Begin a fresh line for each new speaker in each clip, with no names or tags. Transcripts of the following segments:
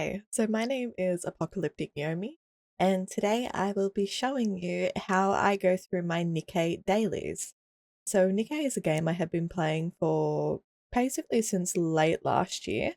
Hi, so my name is Apocalyptic Yomi, and today I will be showing you how I go through my Nikke dailies. So Nikke is a game I have been playing for basically since late last year.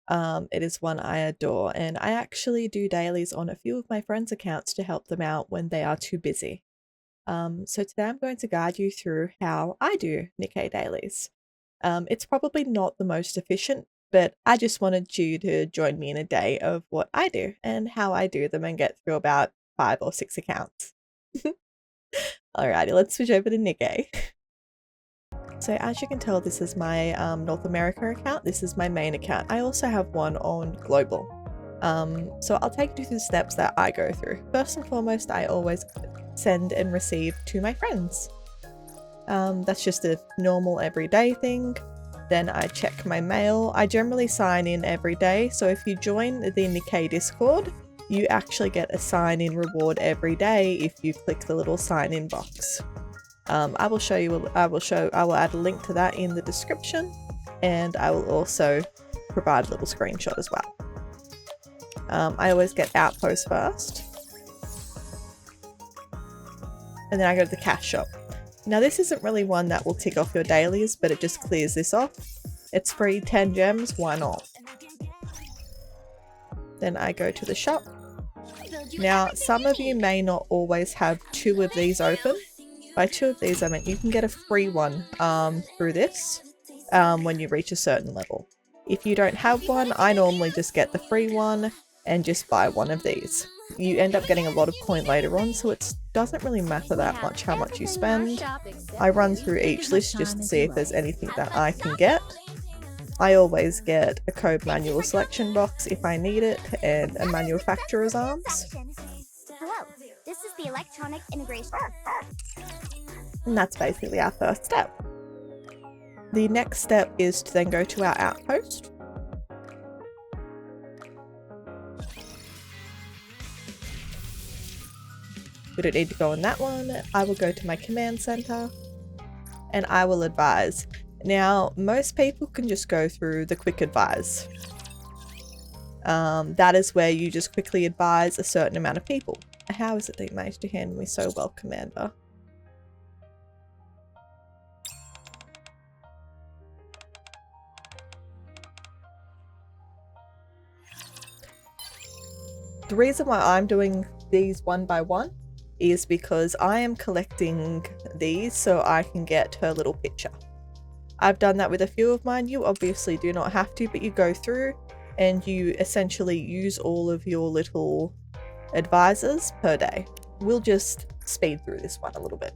It is one I adore, and I actually do dailies on a few of my friends' accounts to help them out when they are too busy. So today I'm going to guide you through how I do Nikke dailies. It's probably not the most efficient, but I just wanted you to join me in a day of what I do and how I do them and get through about 5 or 6 accounts. Alrighty, let's switch over to Nikke. So as you can tell, this is my North America account. This is my main account. I also have one on global. So I'll take you through the steps that I go through. First and foremost, I always send and receive to my friends. That's just a normal everyday thing. Then I check my mail. I generally sign in every day, so if you join the Nikke Discord, you actually get a sign-in reward every day if you click the little sign-in box. I will add a link to that in the description, and I will also provide a little screenshot as well. I always get Outpost first, and then I go to the cash shop. Now this isn't really one that will tick off your dailies, but it just clears this off. It's free, 10 gems, why not? Then I go to the shop. Now some of you may not always have 2 of these open. By 2 of these I mean you can get a free one through this when you reach a certain level. If you don't have one, I normally just get the free one and just buy one of these. You end up getting a lot of coin later on, so it doesn't really matter that much how much you spend. I run through each list just to see if there's anything that I can get. I always get a code manual selection box if I need it, and a manufacturer's arms.
Hello, this is the electronic integration.
And that's basically our first step. The next step is to then go to our outpost. We don't need to go on that one. I will go to my command center and I will advise. Now, most people can just go through the quick advise. That is where you just quickly advise a certain amount of people. How is it that you managed to handle me so well, Commander? The reason why I'm doing these one by one is because I am collecting these so I can get her little picture. I've done that with a few of mine. You obviously do not have to, but you go through and you essentially use all of your little advisors per day. We'll just speed through this one a little bit.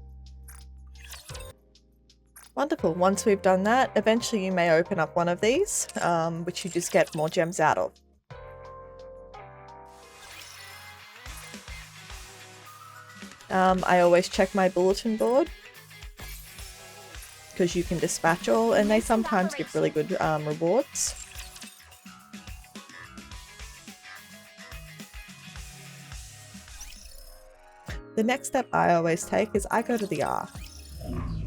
Wonderful. Once we've done that, eventually you may open up one of these, which you just get more gems out of. I always check my bulletin board because you can dispatch all, and they sometimes give really good rewards. The next step I always take is I go to the Ark.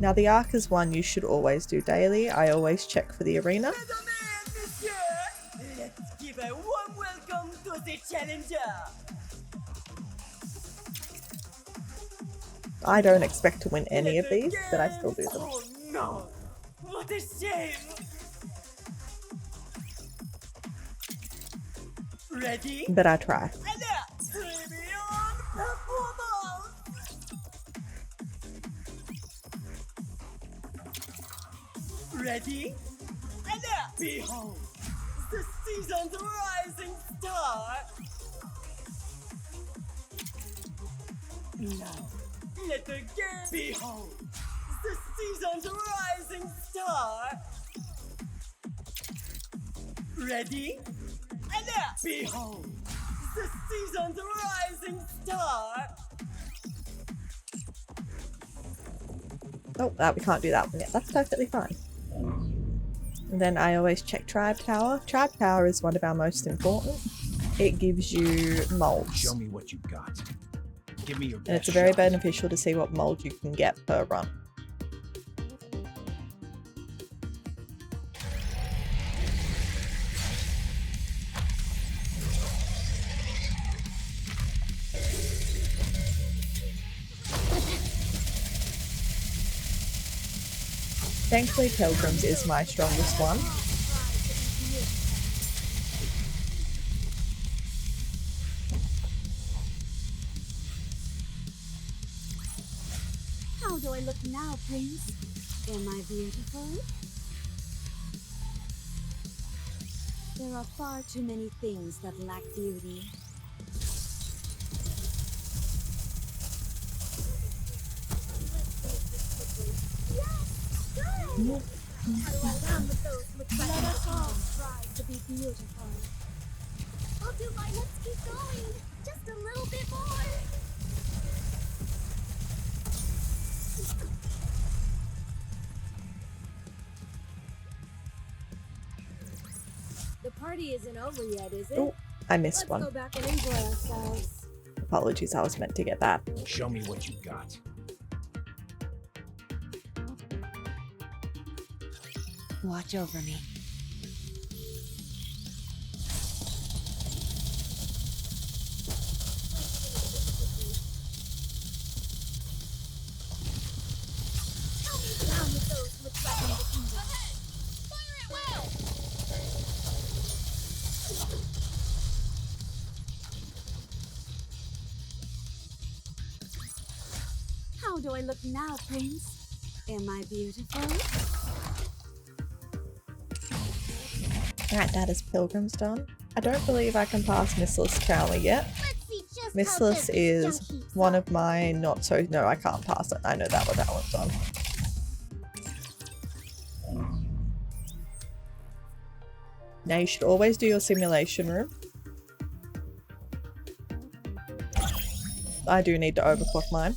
Now the Ark is one you should always do daily. I always check for the arena.
Let's give a warm welcome to the challenger.
I don't expect to win any of these, but I still do them.
Oh no! What a shame! Ready?
But I try.
Ready? Behold, the season's rising star! Now, let the game behold, the season's rising star! Ready? Behold, the season's rising star!
Oh, we can't do that one yet. That's perfectly fine. And then I always check Tribe Tower. Tribe Tower is one of our most important. It gives you molds.
Show me what you got. Give me your best
And it's very
shot.
beneficial to see what mold you can get per run. Thankfully, Pilgrims is my strongest one.
How do I look now, Prince? Am I beautiful? There are far too many things that lack beauty. Let us all strive to be beautiful.
I'll do my. Let's keep going. Just a little bit more.
The party isn't over yet, is it?
Oh, I missed
Let's
one.
go back and enjoy ourselves.
Apologies, I was meant to get that.
Show me what you got.
Watch over me.
Down with those who would threaten the kingdom. Fire at will!
How do I look now, Prince? Am I beautiful?
Alright, that is Pilgrim's done. I don't believe I can pass Missless Tower yet.
Let's see just
Missless
how
is
this keeps
one
up.
of my not so... No, I can't pass it. I know that one's done. Now you should always do your simulation room. I do need to overclock mine.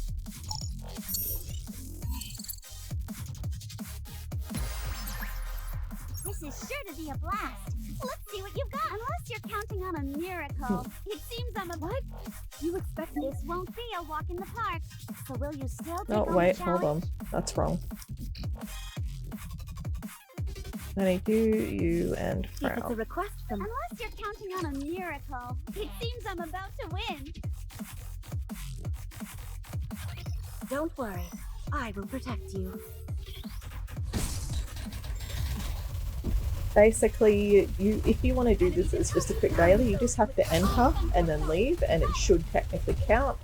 This is sure to be a blast. Let's see what you've got. Unless you're counting on a miracle. It seems I'm a what? You expect this won't be a walk in the park. So will you still take
Oh,
on
wait,
the
hold
challenge?
on. That's wrong. I need you, and
If it's a
Frown.
request from
Unless you're counting on a miracle. It seems I'm about to win.
Don't worry, I will protect you.
Basically, if you want to do this as just a quick daily, you just have to enter and then leave, and it should technically count.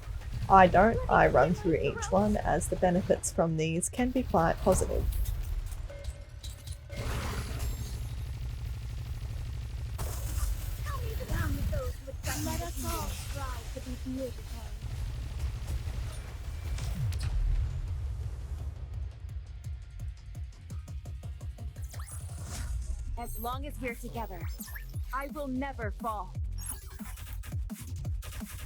I don't. I run through each one, as the benefits from these can be quite positive.
Down with those who would threaten Let us all strive to be beautiful.
As long as we're together, I will never fall.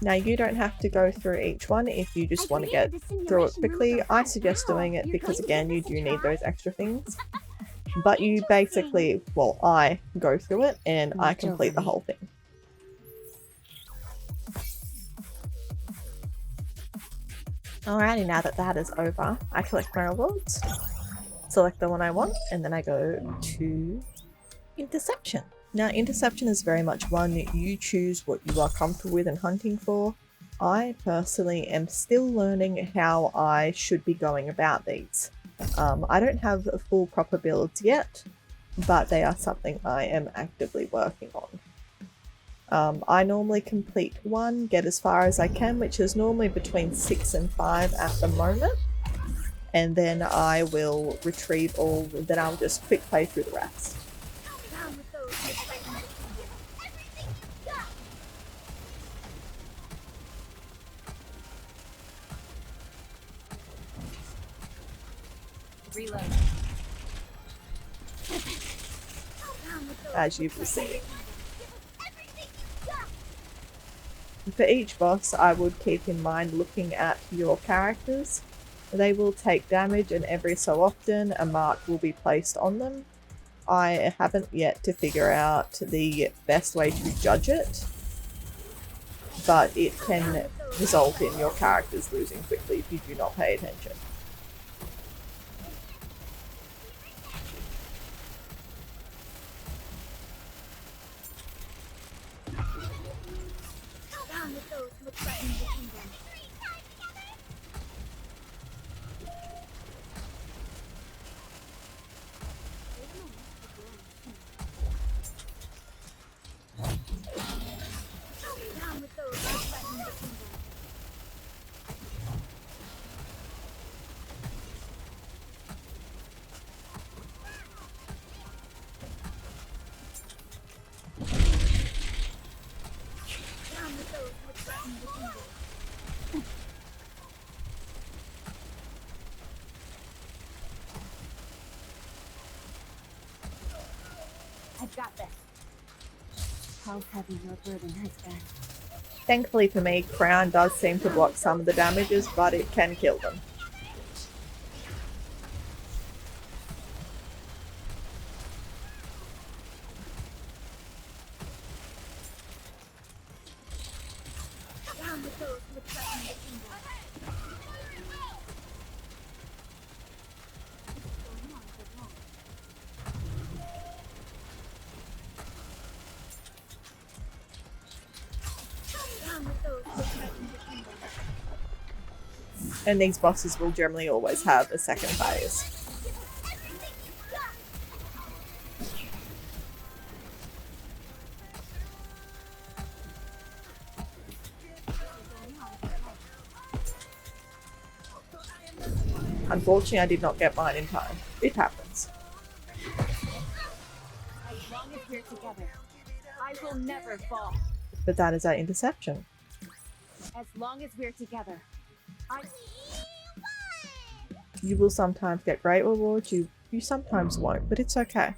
Now, you don't have to go through each one if you just want to get through it quickly. I suggest doing it because, again, you do need those extra things. But you basically, well, I go through it and I complete the whole thing. Alrighty, now that that is over, I collect my rewards, select the one I want, and then I go to Interception. Now, Interception is very much one that you choose what you are comfortable with and hunting for. I personally am still learning how I should be going about these. I don't have a full proper build yet, but they are something I am actively working on. I normally complete one, get as far as I can, which is normally between 6 and 5 at the moment, and then I will retrieve all, then I'll just quick play through the rest.
Down with those who would threaten the kingdom. Everything you've got.
Reload.
Down with those
As
who
you've
would
seen.
threaten the kingdom. Everything you've got.
For each boss, I would keep in mind looking at your characters. They will take damage, and every so often a mark will be placed on them. I haven't yet to figure out the best way to judge it, but it can result in your characters losing quickly if you do not pay attention.
Down with those who would threaten the kingdom. I've got this. How heavy your burden has been.
Thankfully for me, Crown does seem to block some of the damages, but it can kill them.
Down with those who would threaten the kingdom. Down with those who would threaten the kingdom.
And these bosses will generally always have a second phase. Unfortunately, I did not get mine in time. It happens.
As long as we're together, I will never fall.
But that is our interception.
As long as we're together,
You will sometimes get great rewards, you sometimes won't, but it's okay.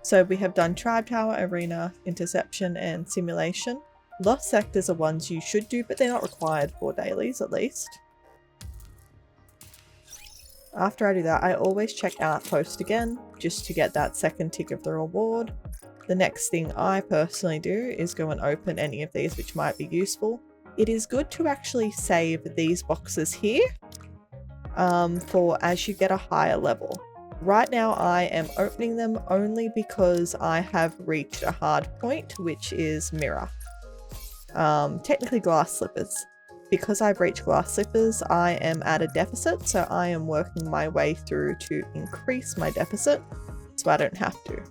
So we have done Tribe Tower, Arena, Interception, and Simulation. Lost Sectors are ones you should do, but they're not required for dailies, at least. After I do that, I always check Outpost again, just to get that second tick of the reward. The next thing I personally do is go and open any of these which might be useful. It is good to actually save these boxes here for as you get a higher level. Right now I am opening them only because I have reached a hard point, which is Mirror. Technically Glass Slippers. Because I've reached Glass Slippers, I am at a deficit, so I am working my way through to increase my deficit, so I don't have to.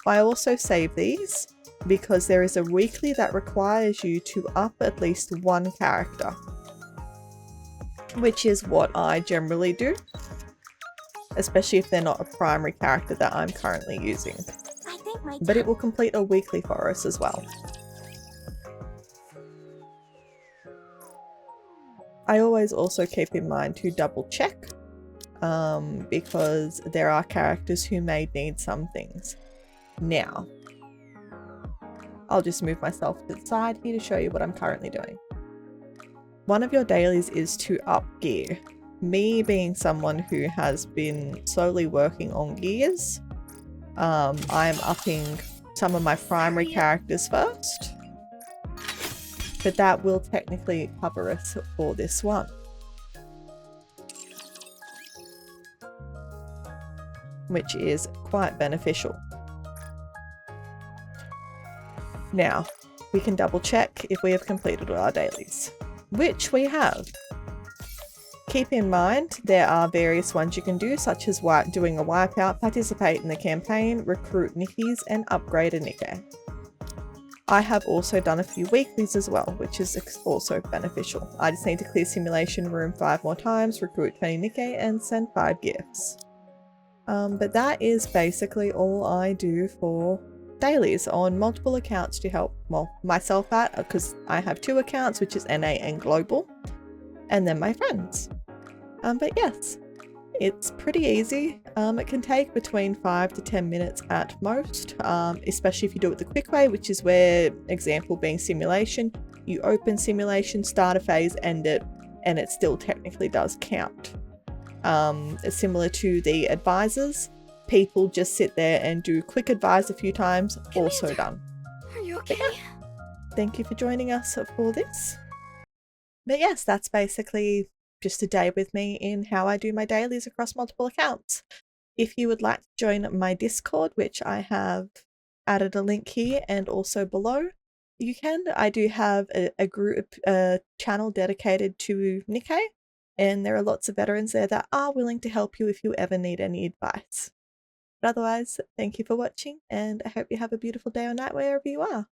I also save these because there is a weekly that requires you to up at least one character, which is what I generally do, especially if they're not a primary character that I'm currently using.
I think my
But it will complete a weekly for us as well. I always also keep in mind to double check because there are characters who may need some things. Now, I'll just move myself to the side here to show you what I'm currently doing. One of your dailies is to up gear. Me being someone who has been slowly working on gears, I'm upping some of my primary characters first. But that will technically cover us for this one. Which is quite beneficial. Now, we can double check if we have completed all our dailies, which we have. Keep in mind, there are various ones you can do, such as doing a wipeout, participate in the campaign, recruit Nikkes, and upgrade a Nikke. I have also done a few weeklies as well, which is also beneficial. I just need to clear Simulation Room 5 more times, recruit 20 Nikke, and send 5 gifts. But that is basically all I do for dailies on multiple accounts to help myself out, because I have 2 accounts, which is NA and Global, and then my friends. But yes, it's pretty easy. It can take between 5 to 10 minutes at most, especially if you do it the quick way, which is where, example being Simulation, you open Simulation, start a phase, end it, and it still technically does count. It's similar to the advisors. People just sit there and do quick advise a few times, also done.
Are you okay?
Yeah, thank you for joining us for this. But yes, that's basically just a day with me in how I do my dailies across multiple accounts. If you would like to join my Discord, which I have added a link here and also below, you can. I do have a group channel dedicated to Nikke, and there are lots of veterans there that are willing to help you if you ever need any advice. But otherwise, thank you for watching, and I hope you have a beautiful day or night wherever you are.